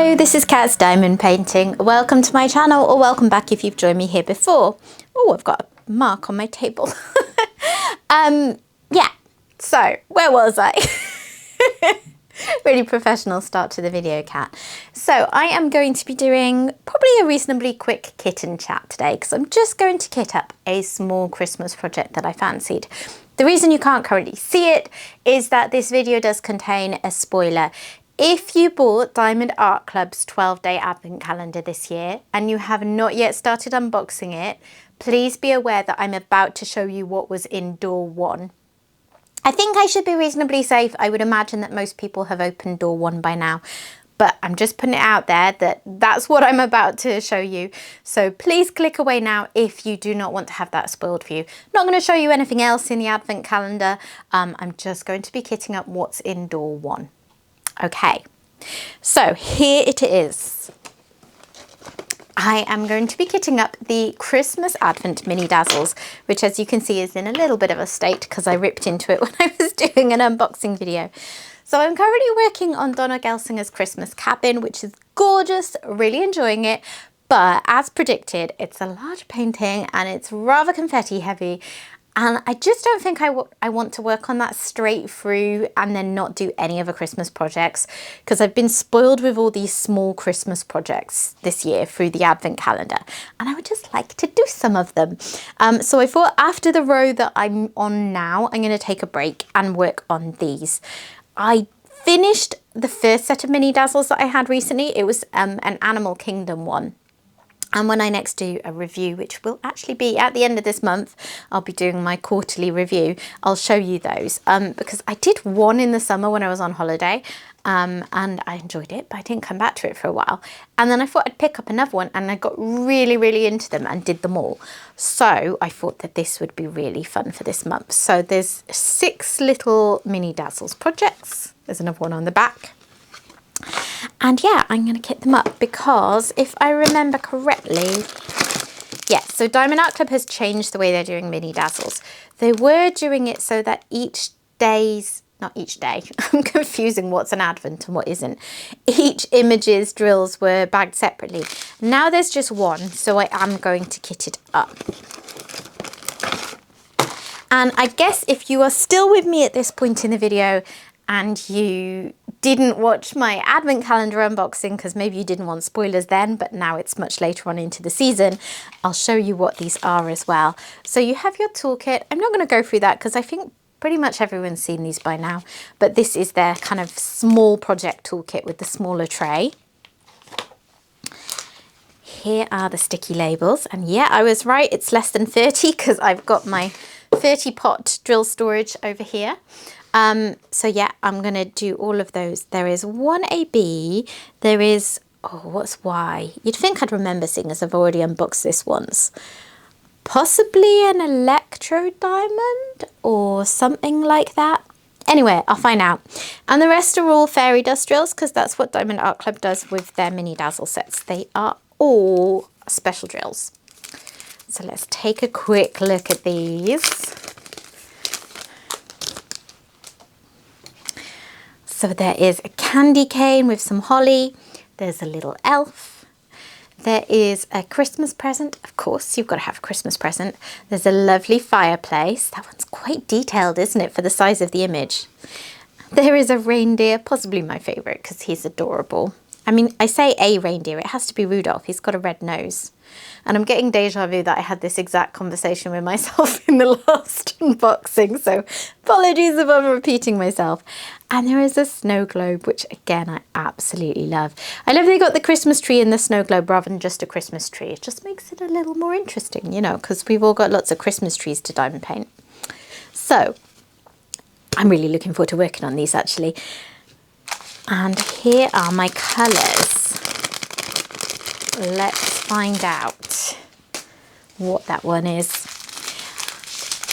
Hello, this is Cat's Diamond Painting. Welcome to my channel, or welcome back if you've joined me here before. Oh, I've got a mark on my table. Yeah, so where was I? Really professional start to the video, Cat. So I am going to be doing probably a reasonably quick kitten chat today because I'm just going to kit up a small Christmas project that I fancied. The reason you can't currently see it is that this video does contain a spoiler. If you bought Diamond Art Club's 12-day advent calendar this year and you have not yet started unboxing it, please be aware that I'm about to show you what was in door one. I think I should be reasonably safe. I would imagine that most people have opened door one by now, but I'm just putting it out there that that's what I'm about to show you. So please click away now if you do not want to have that spoiled for you. Not going to show you anything else in the advent calendar. I'm just going to be kitting up what's in door one. Okay, so here it is. I am going to be kitting up the Christmas Advent Mini Dazzles, which as you can see is in a little bit of a state because I ripped into it when I was doing an unboxing video. So I'm currently working on Donna Gelsinger's Christmas Cabin, which is gorgeous, really enjoying it. But as predicted, it's a large painting and it's rather confetti heavy. And I just don't think I want to work on that straight through and then not do any other Christmas projects, because I've been spoiled with all these small Christmas projects this year through the advent calendar and I would just like to do some of them. So I thought after the row that I'm on now, I'm going to take a break and work on these. I finished the first set of mini dazzles that I had recently. It was an Animal Kingdom one. And when I next do a review, which will actually be at the end of this month, I'll be doing my quarterly review. I'll show you those because I did one in the summer when I was on holiday and I enjoyed it, but I didn't come back to it for a while. And then I thought I'd pick up another one and I got really, really into them and did them all. So I thought that this would be really fun for this month. So there's 6 little mini dazzles projects. There's another one on the back. And yeah, I'm going to kit them up because if I remember correctly, yeah, so Diamond Art Club has changed the way they're doing mini dazzles. They were doing it so that not each day, I'm confusing what's an advent and what isn't. Each image's drills were bagged separately. Now there's just one, so I am going to kit it up. And I guess if you are still with me at this point in the video and you didn't watch my advent calendar unboxing because maybe you didn't want spoilers then, but now it's much later on into the season, I'll show you what these are as well. So you have your toolkit. I'm not going to go through that because I think pretty much everyone's seen these by now, but this is their kind of small project toolkit with the smaller tray. Here are the sticky labels, and yeah, I was right, it's less than 30 because I've got my 30 pot drill storage over here. So yeah, I'm going to do all of those. There is one AB, there is, oh, what's Y? You'd think I'd remember seeing as I've already unboxed this once. Possibly an electrode diamond or something like that. Anyway, I'll find out. And the rest are all fairy dust drills because that's what Diamond Art Club does with their mini dazzle sets. They are all special drills. So let's take a quick look at these. So there is a candy cane with some holly. There's a little elf. There is a Christmas present. Of course, you've got to have a Christmas present. There's a lovely fireplace. That one's quite detailed, isn't it, for the size of the image? There is a reindeer, possibly my favourite because he's adorable. I mean, I say a reindeer, it has to be Rudolph. He's got a red nose. And I'm getting deja vu that I had this exact conversation with myself in the last unboxing, so apologies if I'm repeating myself. And there is a snow globe, which again, I absolutely love. I love they got the Christmas tree in the snow globe rather than just a Christmas tree. It just makes it a little more interesting, you know, because we've all got lots of Christmas trees to diamond paint. So I'm really looking forward to working on these actually. And here are my colours. Let's find out what that one is.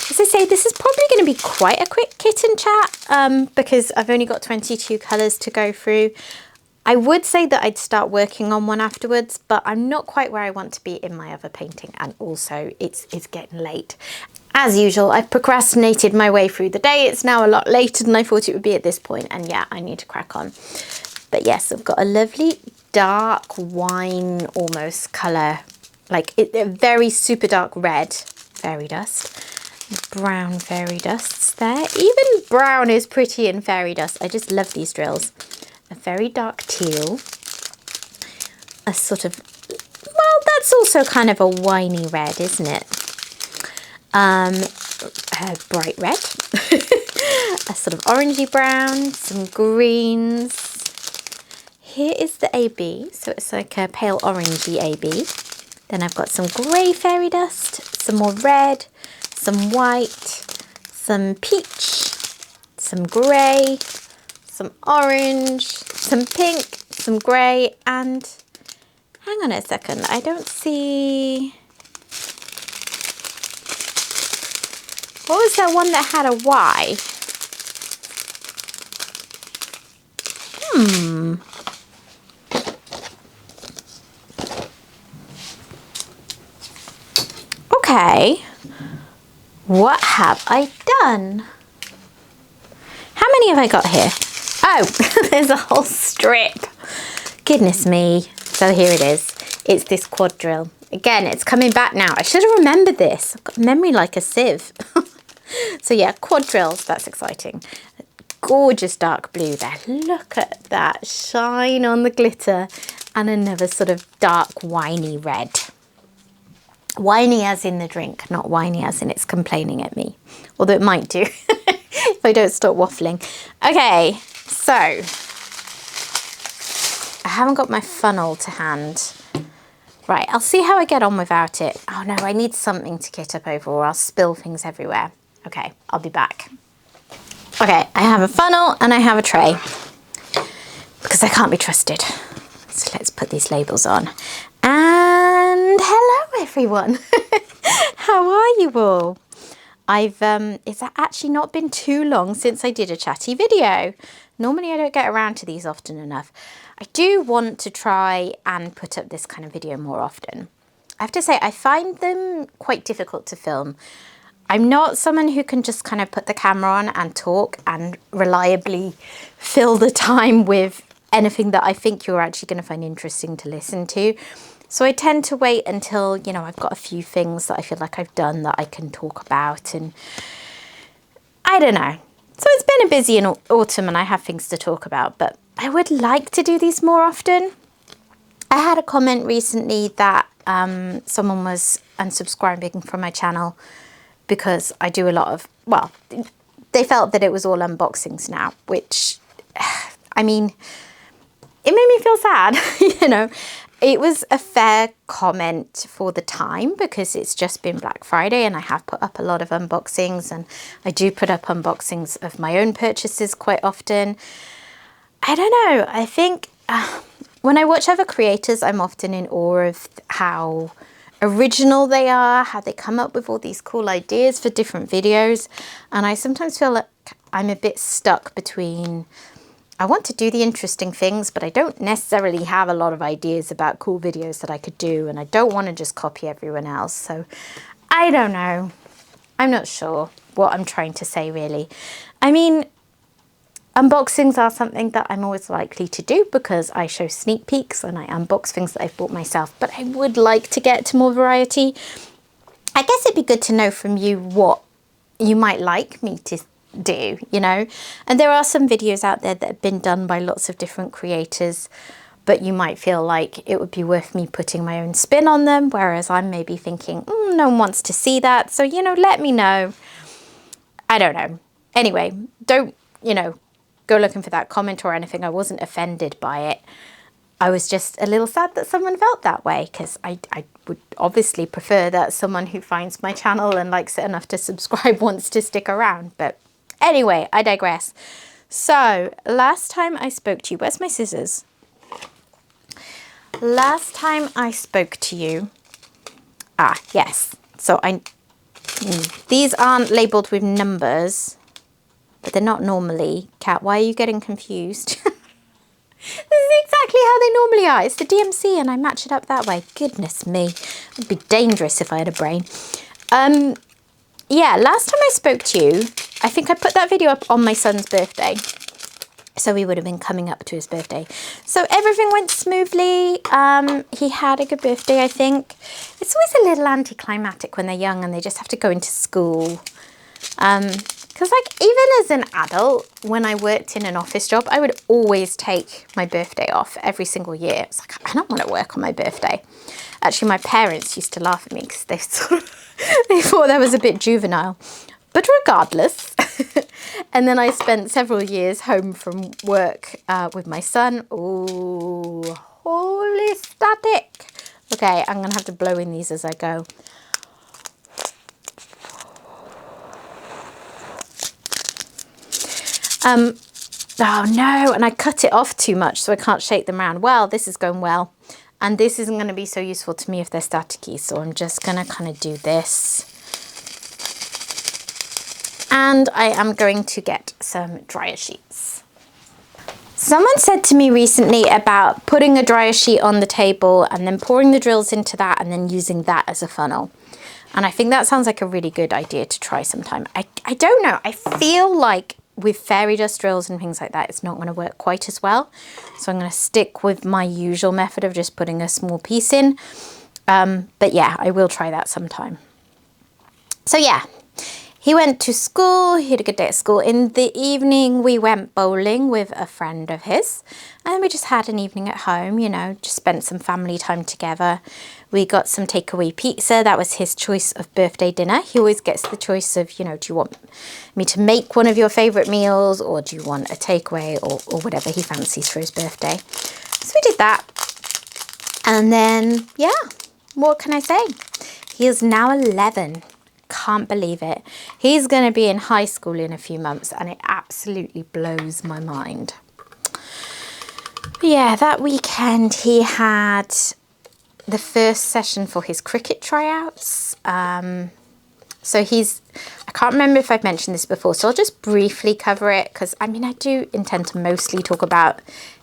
As I say, this is probably going to be quite a quick kitten chat because I've only got 22 colours to go through. I would say that I'd start working on one afterwards, but I'm not quite where I want to be in my other painting, and also it's getting late. As usual, I've procrastinated my way through the day. It's now a lot later than I thought it would be at this point, and yeah, I need to crack on. But yes, I've got a lovely dark wine almost colour, like a very super dark red fairy dust. Brown fairy dusts there. Even brown is pretty in fairy dust. I just love these drills. A very dark teal. A sort of, well, that's also kind of a winey red, isn't it? A bright red. A sort of orangey brown. Some greens. Here is the AB. So it's like a pale orangey AB. Then I've got some grey fairy dust. Some more red. Some white, some peach, some grey, some orange, some pink, some grey, and hang on a second, I don't see, what was that one that had a Y? Okay. What have I done? How many have I got here? Oh, there's a whole strip. Goodness me. So here it is. It's this quad drill. Again, it's coming back now. I should have remembered this. I've got memory like a sieve. So yeah, quad drills. That's exciting. Gorgeous dark blue there. Look at that shine on the glitter. And another sort of dark winey red. Whiny as in the drink, not whiny as in it's complaining at me. Although it might do if I don't stop waffling. Okay, so I haven't got my funnel to hand. Right, I'll see how I get on without it. Oh no, I need something to kit up over or I'll spill things everywhere. Okay, I'll be back. Okay, I have a funnel and I have a tray because I can't be trusted. So let's put these labels on. And hello everyone. How are you all? It's actually not been too long since I did a chatty video. Normally I don't get around to these often enough. I do want to try and put up this kind of video more often. I have to say I find them quite difficult to film. I'm not someone who can just kind of put the camera on and talk and reliably fill the time with anything that I think you're actually going to find interesting to listen to. So I tend to wait until, you know, I've got a few things that I feel like I've done that I can talk about, and I don't know. So it's been a busy autumn and I have things to talk about, but I would like to do these more often. I had a comment recently that someone was unsubscribing from my channel because I do a lot of, well, they felt that it was all unboxings now, which, I mean, it made me feel sad, you know. It was a fair comment for the time because it's just been Black Friday and I have put up a lot of unboxings, and I do put up unboxings of my own purchases quite often. I don't know, I think when I watch other creators, I'm often in awe of how original they are, how they come up with all these cool ideas for different videos. And I sometimes feel like I'm a bit stuck between, I want to do the interesting things, but I don't necessarily have a lot of ideas about cool videos that I could do, and I don't want to just copy everyone else. So I don't know. I'm not sure what I'm trying to say really. I mean, unboxings are something that I'm always likely to do because I show sneak peeks and I unbox things that I've bought myself, but I would like to get to more variety. I guess it'd be good to know from you what you might like me to do, you know. And there are some videos out there that have been done by lots of different creators, but you might feel like it would be worth me putting my own spin on them, whereas I'm maybe thinking, no one wants to see that, so, you know, let me know. I don't know. Anyway, don't, you know, go looking for that comment or anything. I wasn't offended by it. I was just a little sad that someone felt that way, because I would obviously prefer that someone who finds my channel and likes it enough to subscribe wants to stick around. But anyway, I digress. So last time I spoke to you, where's my scissors? Last time I spoke to you, yes. So these aren't labeled with numbers, but they're not normally. Kat, why are you getting confused? This is exactly how they normally are. It's the DMC and I match it up that way. Goodness me. It would be dangerous if I had a brain. Yeah, last time I spoke to you, I think I put that video up on my son's birthday. So we would have been coming up to his birthday. So everything went smoothly. He had a good birthday, I think. It's always a little anticlimactic when they're young and they just have to go into school. Because like even as an adult, when I worked in an office job, I would always take my birthday off every single year. It's like, I don't want to work on my birthday. Actually, my parents used to laugh at me because they they thought that was a bit juvenile. But regardless, and then I spent several years home from work with my son. Oh, holy static. Okay, I'm going to have to blow in these as I go. Oh no, and I cut it off too much so I can't shake them around. Well, this is going well. And this isn't going to be so useful to me if they're staticky. So I'm just going to kind of do this. And I am going to get some dryer sheets. Someone said to me recently about putting a dryer sheet on the table and then pouring the drills into that and then using that as a funnel. And I think that sounds like a really good idea to try sometime. I don't know. I feel like with fairy dust drills and things like that, it's not going to work quite as well. So I'm going to stick with my usual method of just putting a small piece in. But yeah, I will try that sometime. So yeah. He went to school, he had a good day at school. In the evening, we went bowling with a friend of his. And we just had an evening at home, you know, just spent some family time together. We got some takeaway pizza. That was his choice of birthday dinner. He always gets the choice of, you know, do you want me to make one of your favourite meals or do you want a takeaway or whatever he fancies for his birthday. So we did that. And then, yeah, what can I say? He is now 11. Can't believe it. He's going to be in high school in a few months and it absolutely blows my mind. But yeah, that weekend he had the first session for his cricket tryouts. So I can't remember if I've mentioned this before, so I'll just briefly cover it because I mean I do intend to mostly talk about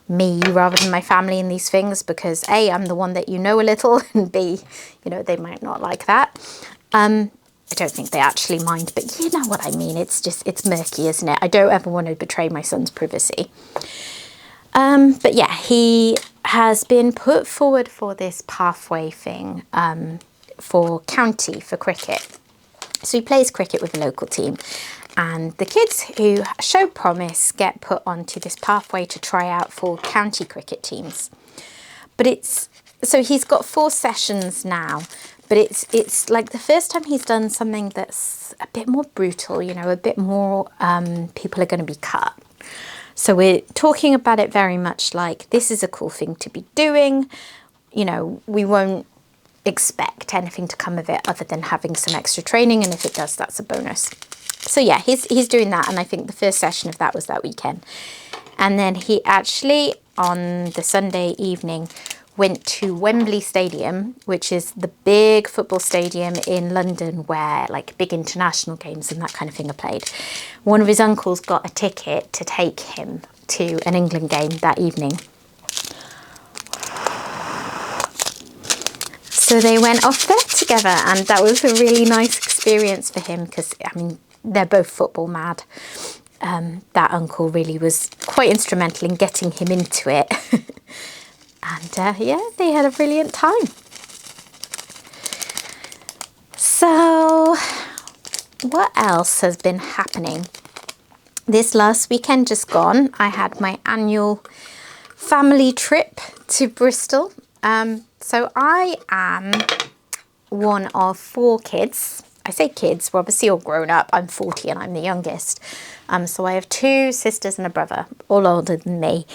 me rather than my family in these things because A, I'm the one that you know a little, and B, you know, they might not like that. I don't think they actually mind, but you know what I mean. It's murky, isn't it? I don't ever want to betray my son's privacy. But yeah, he has been put forward for this pathway thing for county for cricket. So he plays cricket with a local team and the kids who show promise get put onto this pathway to try out for county cricket teams. But so he's got 4 sessions now. But it's like the first time he's done something that's a bit more brutal, you know, a bit more people are going to be cut. So we're talking about it very much like this is a cool thing to be doing. You know, we won't expect anything to come of it other than having some extra training. And if it does, that's a bonus. So yeah, he's doing that. And I think the first session of that was that weekend. And then he actually on the Sunday evening went to Wembley Stadium, which is the big football stadium in London where like big international games and that kind of thing are played. One of his uncles got a ticket to take him to an England game that evening. So they went off there together and that was a really nice experience for him because, I mean, they're both football mad. That uncle really was quite instrumental in getting him into it. And yeah, they had a brilliant time. So what else has been happening? This last weekend just gone, I had my annual family trip to Bristol. So I am one of 4 kids. I say kids, we're obviously all grown up. I'm 40 and I'm the youngest. So I have 2 sisters and a brother, all older than me.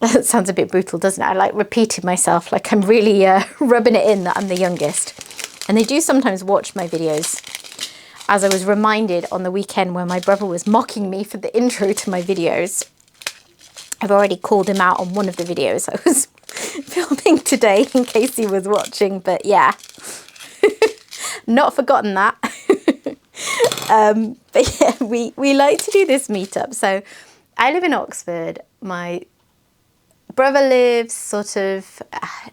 That sounds a bit brutal, doesn't it? I like repeated myself, like I'm really rubbing it in that I'm the youngest. And they do sometimes watch my videos. As I was reminded on the weekend when my brother was mocking me for the intro to my videos. I've already called him out on one of the videos I was filming today in case he was watching, but yeah. Not forgotten that. But yeah, we like to do this meetup. So I live in Oxford. My brother lives sort of,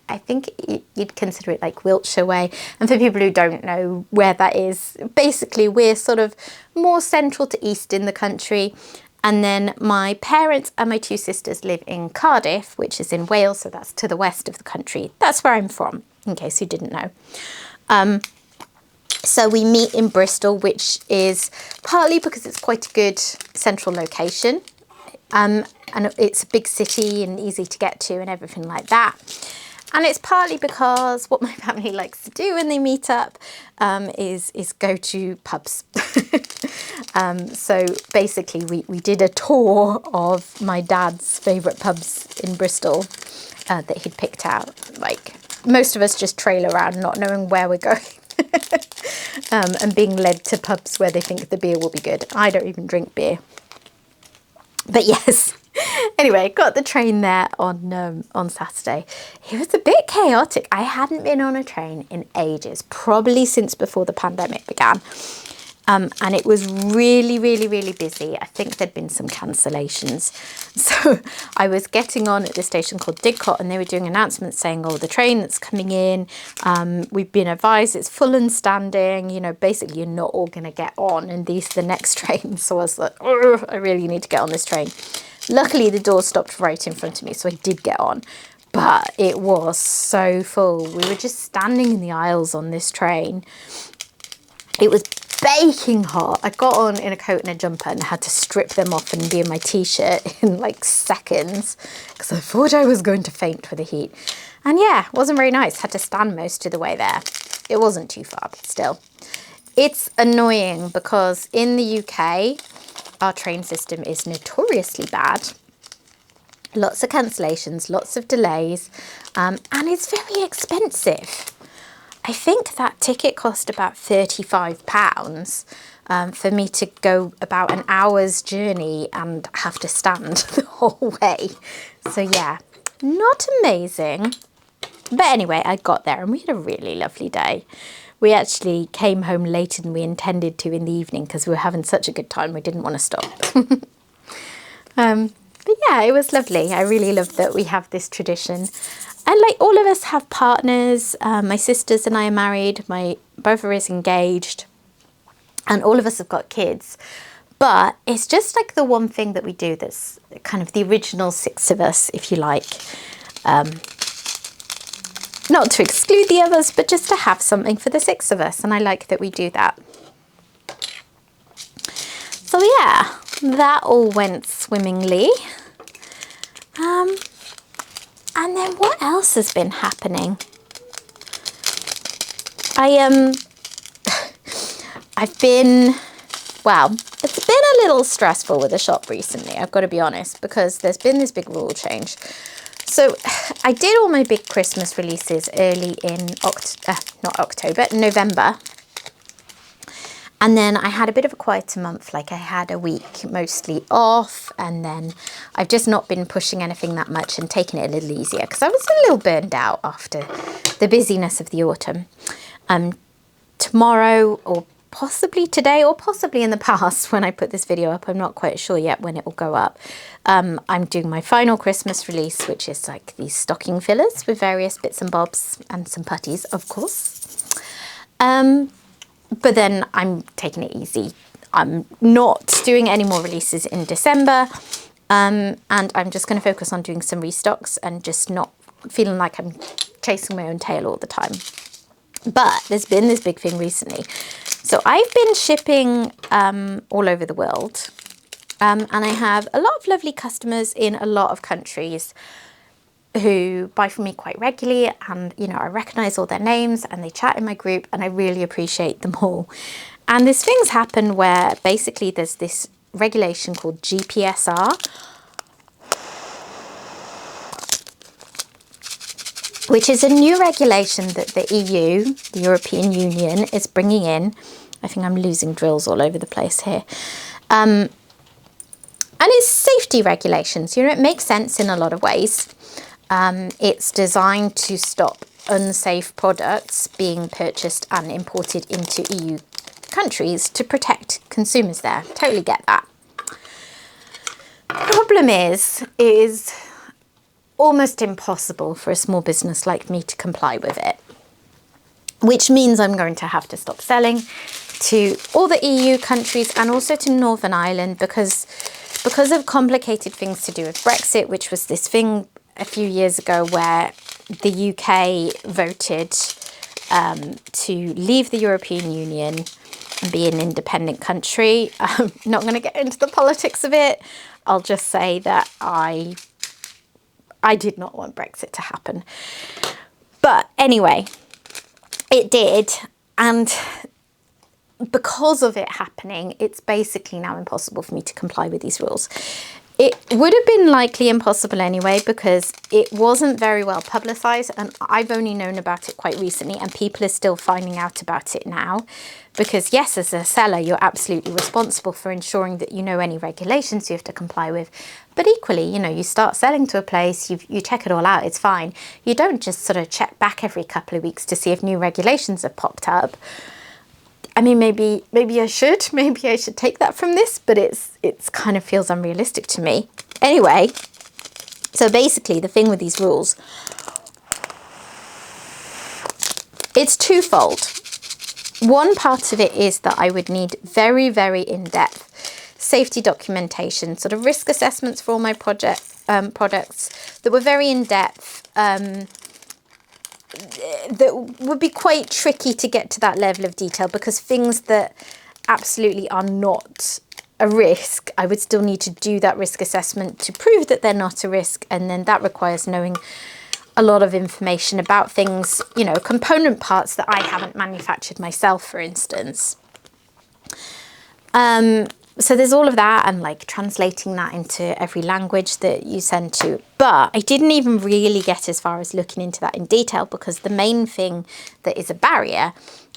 I think you'd consider it like Wiltshire way. And for people who don't know where that is, basically we're sort of more central to east in the country. And then my parents and my two sisters live in Cardiff, which is in Wales, so that's to the west of the country. That's where I'm from, in case you didn't know. So we meet in Bristol, which is partly because it's quite a good central location. And it's a big city and easy to get to and everything like that. And it's partly because what my family likes to do when they meet up is go to pubs. So basically we did a tour of my dad's favourite pubs in Bristol that he'd picked out. Like most of us just trail around not knowing where we're going. And being led to pubs where they think the beer will be good. I don't even drink beer. But yes, anyway, got the train there on Saturday. It was a bit chaotic. I hadn't been on a train in ages, probably since before the pandemic began. And it was really, really, really busy. I think there'd been some cancellations. So I was getting on at this station called Didcot, and they were doing announcements saying, oh, the train that's coming in, we've been advised it's full and standing, you know, basically you're not all going to get on, and these are the next trains. So I was like, oh, I really need to get on this train. Luckily, the door stopped right in front of me, so I did get on. But it was so full. We were just standing in the aisles on this train. It was baking hot. I got on in a coat and a jumper and had to strip them off and be in my t-shirt in like seconds because I thought I was going to faint with the heat. And yeah, it wasn't very nice. Had to stand most of the way there. It wasn't too far, but still. It's annoying because in the UK, our train system is notoriously bad. Lots of cancellations, lots of delays, and it's very expensive. I think that ticket cost about £35 for me to go about an hour's journey and have to stand the whole way. So yeah, not amazing. But anyway, I got there and we had a really lovely day. We actually came home later than we intended to in the evening because we were having such a good time. We didn't want to stop. But yeah, it was lovely. I really love that we have this tradition. And like all of us have partners. My sisters and I are married. My brother is engaged. And all of us have got kids. But it's just like the one thing that we do that's kind of the original six of us, if you like. Not to exclude the others, but just to have something for the six of us. And I like that we do that. So yeah, that all went swimmingly. And then what else has been happening? I've been, well, it's been a little stressful with the shop recently, I've got to be honest, because there's been this big rule change. So I did all my big Christmas releases early in November. And then I had a bit of a quieter month, like I had a week mostly off, and then I've just not been pushing anything that much and taking it a little easier because I was a little burned out after the busyness of the autumn. Tomorrow, or possibly today, or possibly in the past when I put this video up, I'm not quite sure yet when it will go up. I'm doing my final Christmas release, which is like these stocking fillers with various bits and bobs and some putties, of course. But then I'm taking it easy. I'm not doing any more releases in December. And I'm just going to focus on doing some restocks and just not feeling like I'm chasing my own tail all the time. But there's been this big thing recently. So I've been shipping all over the world. And I have a lot of lovely customers in a lot of countries who buy from me quite regularly, and you know, I recognize all their names and they chat in my group and I really appreciate them all. And this thing's happened where basically there's this regulation called GPSR, which is a new regulation that the EU, the European Union, is bringing in. I think I'm losing drills all over the place here. And it's safety regulations. You know, it makes sense in a lot of ways. It's designed to stop unsafe products being purchased and imported into EU countries to protect consumers there. Totally get that. The problem is almost impossible for a small business like me to comply with it, which means I'm going to have to stop selling to all the EU countries and also to Northern Ireland, because because of complicated things to do with Brexit, which was this thing a few years ago where the UK voted to leave the European Union and be an independent country. I'm not going to get into the politics of it. I'll just say that I did not want Brexit to happen. But anyway, it did. And because of it happening, it's basically now impossible for me to comply with these rules. It would have been likely impossible anyway, because it wasn't very well publicised, and I've only known about it quite recently, and people are still finding out about it now. Because yes, as a seller, you're absolutely responsible for ensuring that you know any regulations you have to comply with. But equally, you know, you start selling to a place, you check it all out, it's fine. You don't just sort of check back every couple of weeks to see if new regulations have popped up. I mean, maybe I should take that from this, but it's kind of feels unrealistic to me. Anyway, so basically the thing with these rules, it's twofold. One part of it is that I would need very, very in-depth safety documentation, sort of risk assessments for all my products that were very in-depth, that would be quite tricky to get to that level of detail, because things that absolutely are not a risk, I would still need to do that risk assessment to prove that they're not a risk, and then that requires knowing a lot of information about things, you know, component parts that I haven't manufactured myself, for instance. So there's all of that, and like translating that into every language that you send to. But I didn't even really get as far as looking into that in detail, because the main thing that is a barrier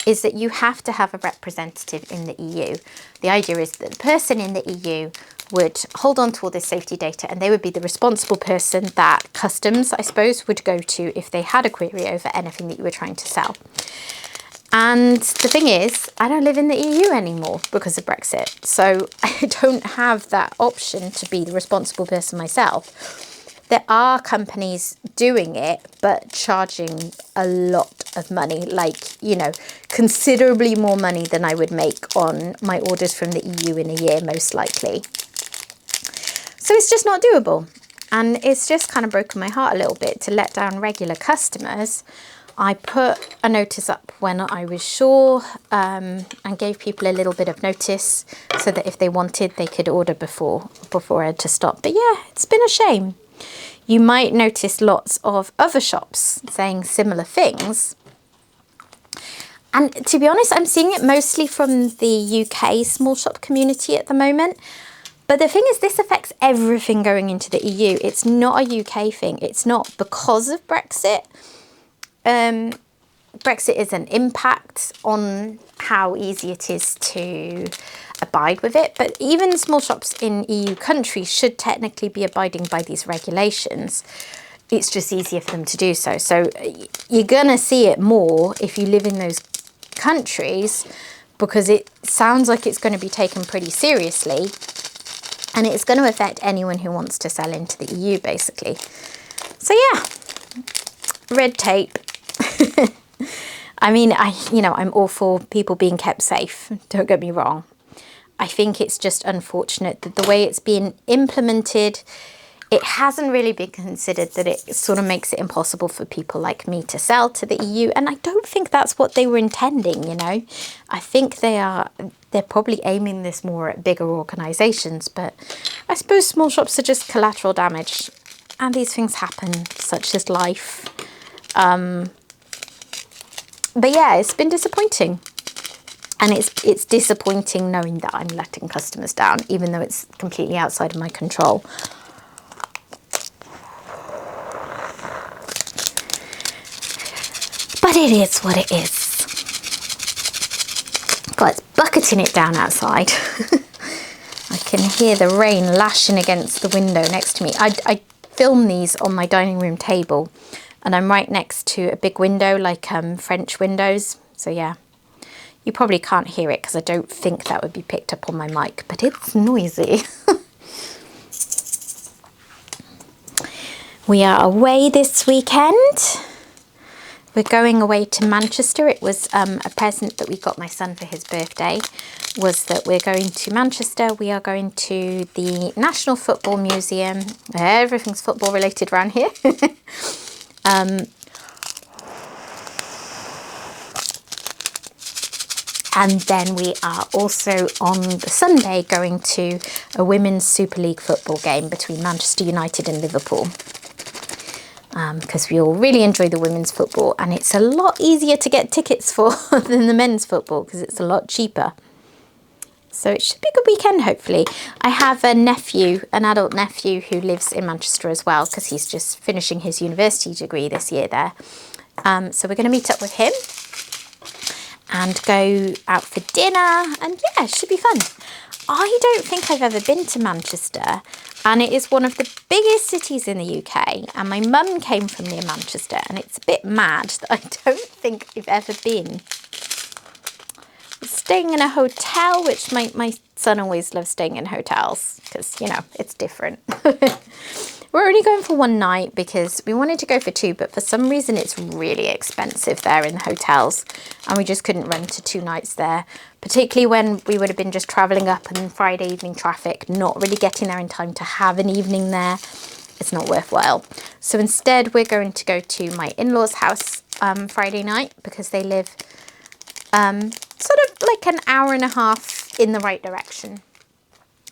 is that you have to have a representative in the EU. The idea is that the person in the EU would hold on to all this safety data, and they would be the responsible person that customs, I suppose, would go to if they had a query over anything that you were trying to sell. And the thing is, I don't live in the EU anymore because of Brexit. So I don't have that option to be the responsible person myself. There are companies doing it, but charging a lot of money, like, you know, considerably more money than I would make on my orders from the EU in a year, most likely. So it's just not doable. And it's just kind of broken my heart a little bit to let down regular customers. I put a notice up when I was sure, and gave people a little bit of notice so that if they wanted, they could order before I had to stop. But yeah, it's been a shame. You might notice lots of other shops saying similar things. And to be honest, I'm seeing it mostly from the UK small shop community at the moment. But the thing is, this affects everything going into the EU. It's not a UK thing. It's not because of Brexit. Brexit is an impact on how easy it is to abide with it, but even small shops in EU countries should technically be abiding by these regulations. It's just easier for them to do so. So you're gonna see it more if you live in those countries, because it sounds like it's going to be taken pretty seriously, and it's going to affect anyone who wants to sell into the EU, basically. So yeah, red tape. I mean, I'm all for people being kept safe, don't get me wrong. I think it's just unfortunate that the way it's been implemented, it hasn't really been considered that it sort of makes it impossible for people like me to sell to the EU. And I don't think that's what they were intending, you know. I think they're probably aiming this more at bigger organisations, but I suppose small shops are just collateral damage, and these things happen, such is life. But yeah, it's been disappointing. And it's disappointing knowing that I'm letting customers down, even though it's completely outside of my control. But it is what it is. God, it's bucketing it down outside. I can hear the rain lashing against the window next to me. I film these on my dining room table, and I'm right next to a big window, like French windows. So yeah, you probably can't hear it because I don't think that would be picked up on my mic, but it's noisy. We are away this weekend we're going away to Manchester. It was a present that we got my son for his birthday, was that we're going to Manchester. We are going to the National Football Museum. Everything's football related around here. And then we are also on the Sunday going to a Women's Super League football game between Manchester United and Liverpool. Because we all really enjoy the women's football, and it's a lot easier to get tickets for than the men's football because it's a lot cheaper. So it should be a good weekend, hopefully. I have a nephew, an adult nephew, who lives in Manchester as well because he's just finishing his university degree this year there. So we're going to meet up with him and go out for dinner, and yeah, it should be fun. I don't think I've ever been to Manchester, and it is one of the biggest cities in the UK, and my mum came from near Manchester, and it's a bit mad that I don't think I've ever been. Staying in a hotel, which my son always loves staying in hotels because, you know, it's different. We're only going for one night because we wanted to go for two, but for some reason it's really expensive there in the hotels, and we just couldn't run to 2 nights there, particularly when we would have been just travelling up and Friday evening traffic, not really getting there in time to have an evening there. It's not worthwhile. So instead we're going to go to my in-laws' house Friday night because they live sort of like an hour and a half in the right direction.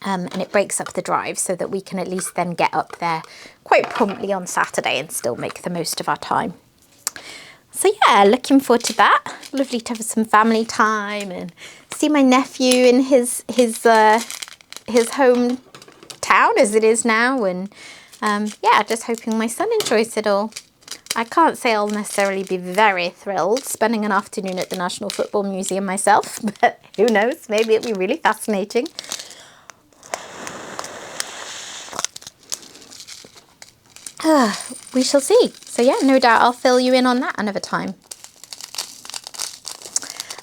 And it breaks up the drive so that we can at least then get up there quite promptly on Saturday and still make the most of our time. So yeah, looking forward to that. Lovely to have some family time and see my nephew in his hometown as it is now. And yeah, just hoping my son enjoys it all. I can't say I'll necessarily be very thrilled spending an afternoon at the National Football Museum myself, but who knows, maybe it'll be really fascinating. We shall see. So yeah, no doubt I'll fill you in on that another time.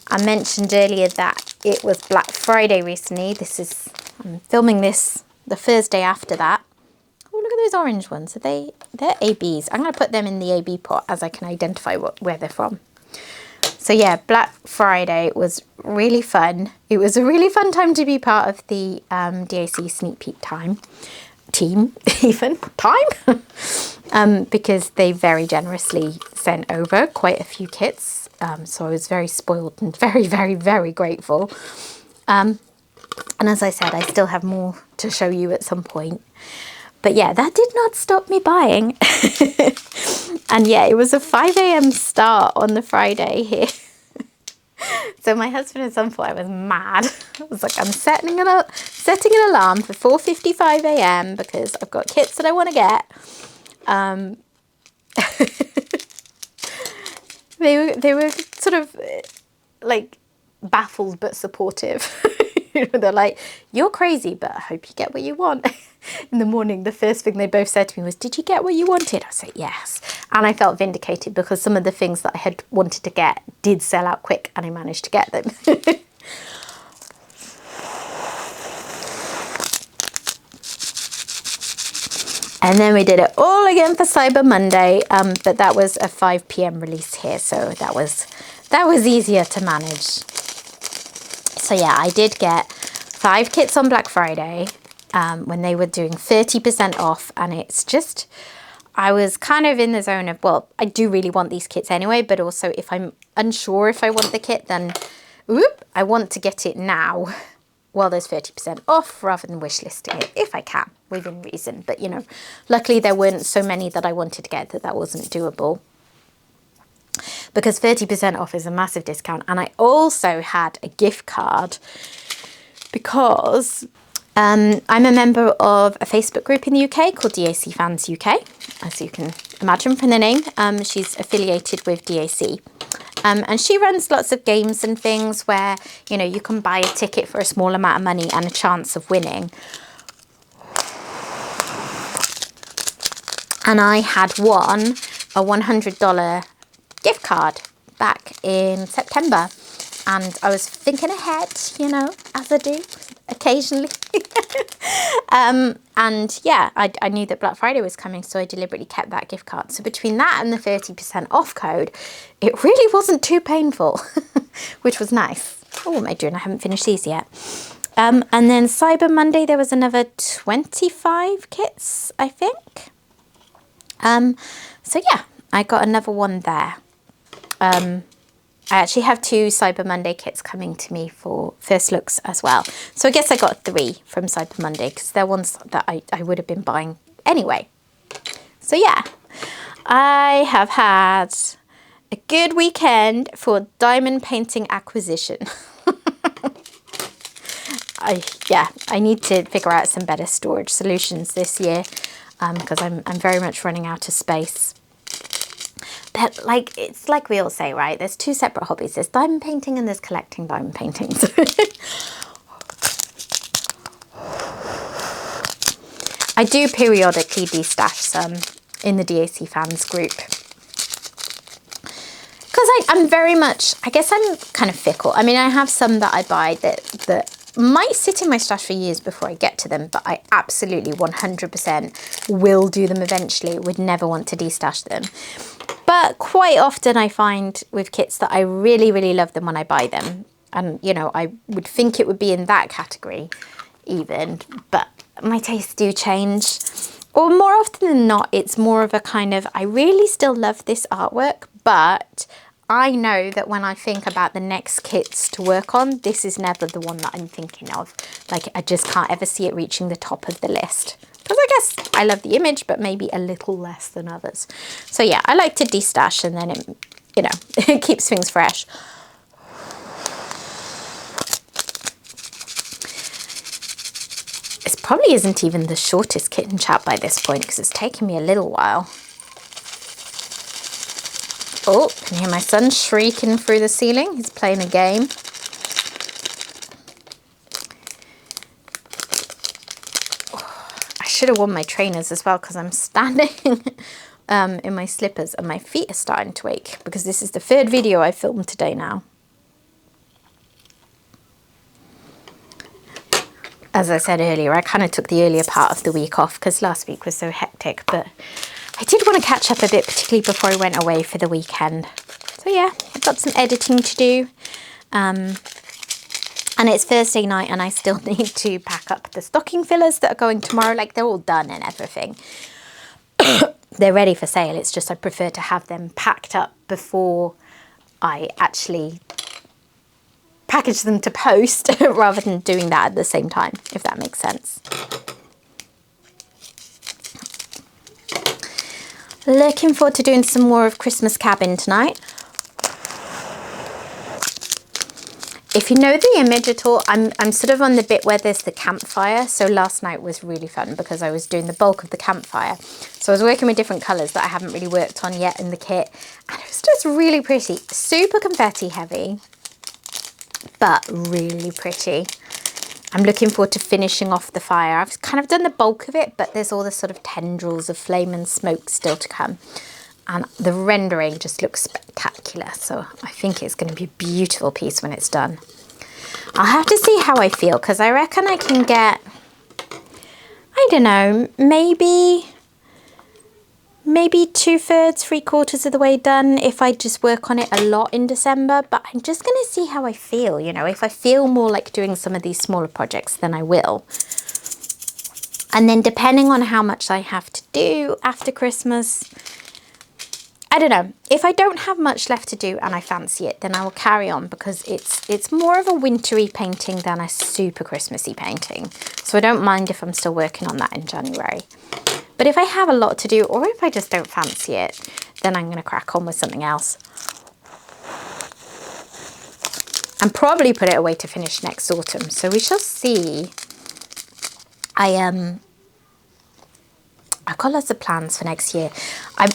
I mentioned earlier that it was Black Friday recently. I'm filming this the Thursday after that. Oh, look at those orange ones. They're ABs. I'm going to put them in the AB pot as I can identify where they're from. So yeah, Black Friday was really fun. It was a really fun time to be part of the DAC sneak peek team, because they very generously sent over quite a few kits. So I was very spoiled and very, very, very grateful. And as I said, I still have more to show you at some point. But yeah, that did not stop me buying. And yeah, it was a 5 a.m. start on the Friday here. So my husband at some point, I was mad. I was like, I'm setting an alarm for 4:55 a.m. because I've got kits that I want to get. They were sort of like baffled but supportive. They're like, you're crazy, but I hope you get what you want. In the morning, the first thing they both said to me was, did you get what you wanted? I said, yes. And I felt vindicated because some of the things that I had wanted to get did sell out quick and I managed to get them. And then we did it all again for Cyber Monday, but that was a 5 p.m. release here, so that was easier to manage. So yeah, I did get 5 kits on Black Friday when they were doing 30% off, and it's just, I was kind of in the zone of, well, I do really want these kits anyway, but also if I'm unsure if I want the kit, then I want to get it now while there's 30% off rather than wish listing it if I can, within reason. But you know, luckily there weren't so many that I wanted to get that wasn't doable. Because 30% off is a massive discount. And I also had a gift card because I'm a member of a Facebook group in the UK called DAC Fans UK, as you can imagine from the name. She's affiliated with DAC. And she runs lots of games and things where, you know, you can buy a ticket for a small amount of money and a chance of winning. And I had won a $100 gift card back in September. And I was thinking ahead, you know, as I do. occasionally. And yeah, I knew that Black Friday was coming, so I deliberately kept that gift card. So between that and the 30% off code, it really wasn't too painful, which was nice. Oh, what am I doing? I haven't finished these yet. And then Cyber Monday, there was another 25 kits, I think. So yeah, I got another one there. I actually have 2 Cyber Monday kits coming to me for first looks as well. So I guess I got 3 from Cyber Monday because they're ones that I would have been buying anyway. So yeah, I have had a good weekend for diamond painting acquisition. I need to figure out some better storage solutions this year because I'm very much running out of space. But it's like we all say, right? There's 2 separate hobbies. There's diamond painting and there's collecting diamond paintings. I do periodically destash some in the DAC fans group. Because I'm very much, I guess I'm kind of fickle. I mean, I have some that I buy that might sit in my stash for years before I get to them, but I absolutely 100% will do them eventually, would never want to destash them. But quite often I find with kits that I really, really love them when I buy them. And, you know, I would think it would be in that category even, but my tastes do change. Or more often than not, it's more of a kind of, I really still love this artwork, but I know that when I think about the next kits to work on, this is never the one that I'm thinking of. Like, I just can't ever see it reaching the top of the list. Because I guess I love the image, but maybe a little less than others. So yeah, I like to destash and then it, you know, it keeps things fresh. It probably isn't even the shortest kitten chat by this point because it's taken me a little while. Oh, can you hear my son shrieking through the ceiling? He's playing a game. I should have worn my trainers as well because I'm standing in my slippers and my feet are starting to ache because this is the 3rd video I filmed today now. As I said earlier, I kind of took the earlier part of the week off because last week was so hectic, but I did want to catch up a bit, particularly before I went away for the weekend. So yeah, I've got some editing to do. And it's Thursday night and I still need to pack up the stocking fillers that are going tomorrow. Like, they're all done and everything. They're ready for sale. It's just I prefer to have them packed up before I actually package them to post rather than doing that at the same time, if that makes sense. Looking forward to doing some more of Christmas Cabin tonight. If you know the image at all, I'm sort of on the bit where there's the campfire. So last night was really fun because I was doing the bulk of the campfire. So I was working with different colours that I haven't really worked on yet in the kit. And it was just really pretty. Super confetti heavy, but really pretty. I'm looking forward to finishing off the fire. I've kind of done the bulk of it, but there's all the sort of tendrils of flame and smoke still to come. And the rendering just looks spectacular. So I think it's going to be a beautiful piece when it's done. I'll have to see how I feel because I reckon I can get, I don't know, maybe 2/3, 3/4 of the way done if I just work on it a lot in December. But I'm just going to see how I feel. You know, if I feel more like doing some of these smaller projects, then I will. And then depending on how much I have to do after Christmas, I don't know. If I don't have much left to do and I fancy it, then I will carry on because it's more of a wintry painting than a super Christmassy painting. So I don't mind if I'm still working on that in January. But if I have a lot to do, or if I just don't fancy it, then I'm going to crack on with something else. And probably put it away to finish next autumn. So we shall see. I've got lots of plans for next year.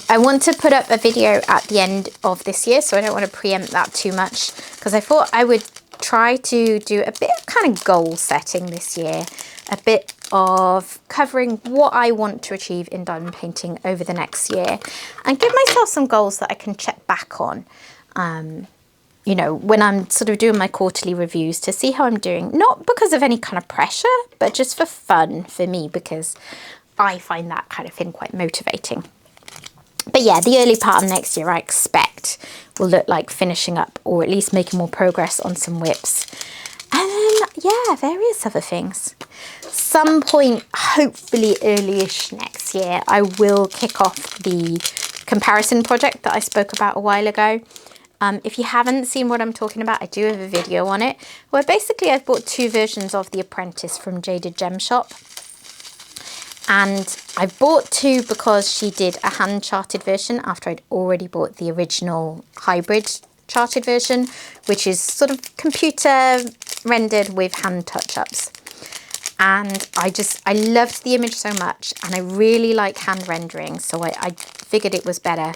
I want to put up a video at the end of this year, so I don't want to preempt that too much, because I thought I would try to do a bit of kind of goal setting this year, a bit of covering what I want to achieve in diamond painting over the next year, and give myself some goals that I can check back on you know, when I'm sort of doing my quarterly reviews, to see how I'm doing, not because of any kind of pressure, but just for fun for me, because I find that kind of thing quite motivating. But yeah, the early part of next year I expect will look like finishing up, or at least making more progress on some whips. And then, yeah, various other things. Some point, hopefully early-ish next year, I will kick off the comparison project that I spoke about a while ago. If you haven't seen what I'm talking about, I do have a video on it, where basically I've bought 2 versions of The Apprentice from Jaded Gem Shop. And I bought 2 because she did a hand-charted version after I'd already bought the original hybrid charted version, which is sort of computer rendered with hand touch-ups. And I loved the image so much, and I really like hand rendering, so I figured it was better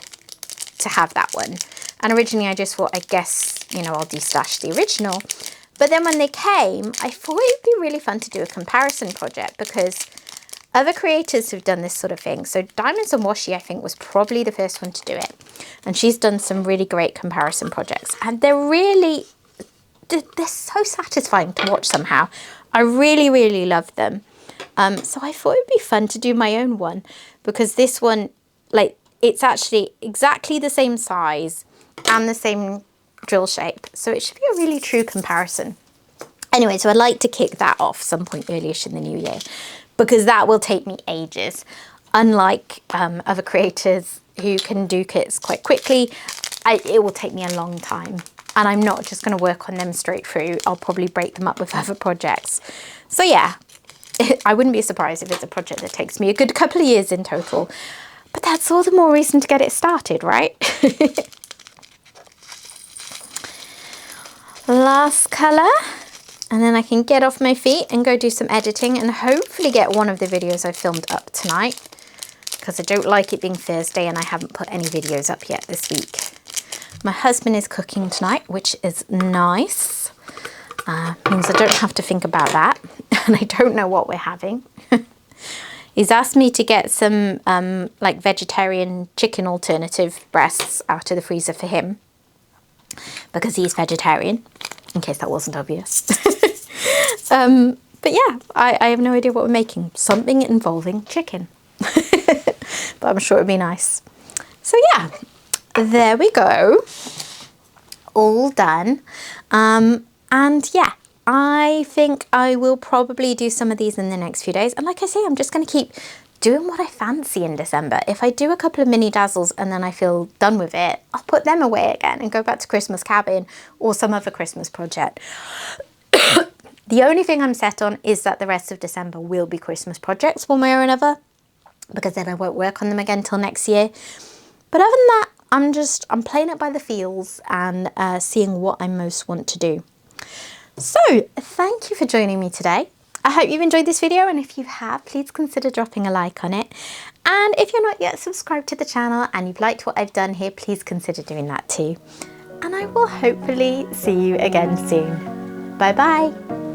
to have that one. And originally I just thought, I guess, you know, I'll de-stash the original. But then when they came, I thought it'd be really fun to do a comparison project, because other creators have done this sort of thing. So Diamonds and Washi, I think, was probably the first one to do it. And she's done some really great comparison projects. And they're so satisfying to watch somehow. I really, really love them. So I thought it'd be fun to do my own one, because this one, like, it's actually exactly the same size and the same drill shape. So it should be a really true comparison. Anyway, so I'd like to kick that off some point early-ish in the new year, because that will take me ages. Unlike other creators who can do kits quite quickly, it will take me a long time. And I'm not just going to work on them straight through. I'll probably break them up with other projects. So yeah, I wouldn't be surprised if it's a project that takes me a good couple of years in total. But that's all the more reason to get it started, right? Last colour. And then I can get off my feet and go do some editing and hopefully get one of the videos I filmed up tonight, because I don't like it being Thursday and I haven't put any videos up yet this week. My husband is cooking tonight, which is nice. Means I don't have to think about that, and I don't know what we're having. He's asked me to get some like vegetarian chicken alternative breasts out of the freezer for him, because he's vegetarian, in case that wasn't obvious. But yeah, I have no idea what we're making. Something involving chicken. But I'm sure it'd be nice. So yeah, there we go. All done. And yeah, I think I will probably do some of these in the next few days. And like I say, I'm just going to keep doing what I fancy in December. If I do a couple of mini dazzles and then I feel done with it, I'll put them away again and go back to Christmas Cabin or some other Christmas project. The only thing I'm set on is that the rest of December will be Christmas projects one way or another, because then I won't work on them again till next year. But other than that, I'm playing it by the feels and seeing what I most want to do. So thank you for joining me today. I hope you've enjoyed this video, and if you have, please consider dropping a like on it. And if you're not yet subscribed to the channel and you've liked what I've done here, please consider doing that too. And I will hopefully see you again soon. Bye bye.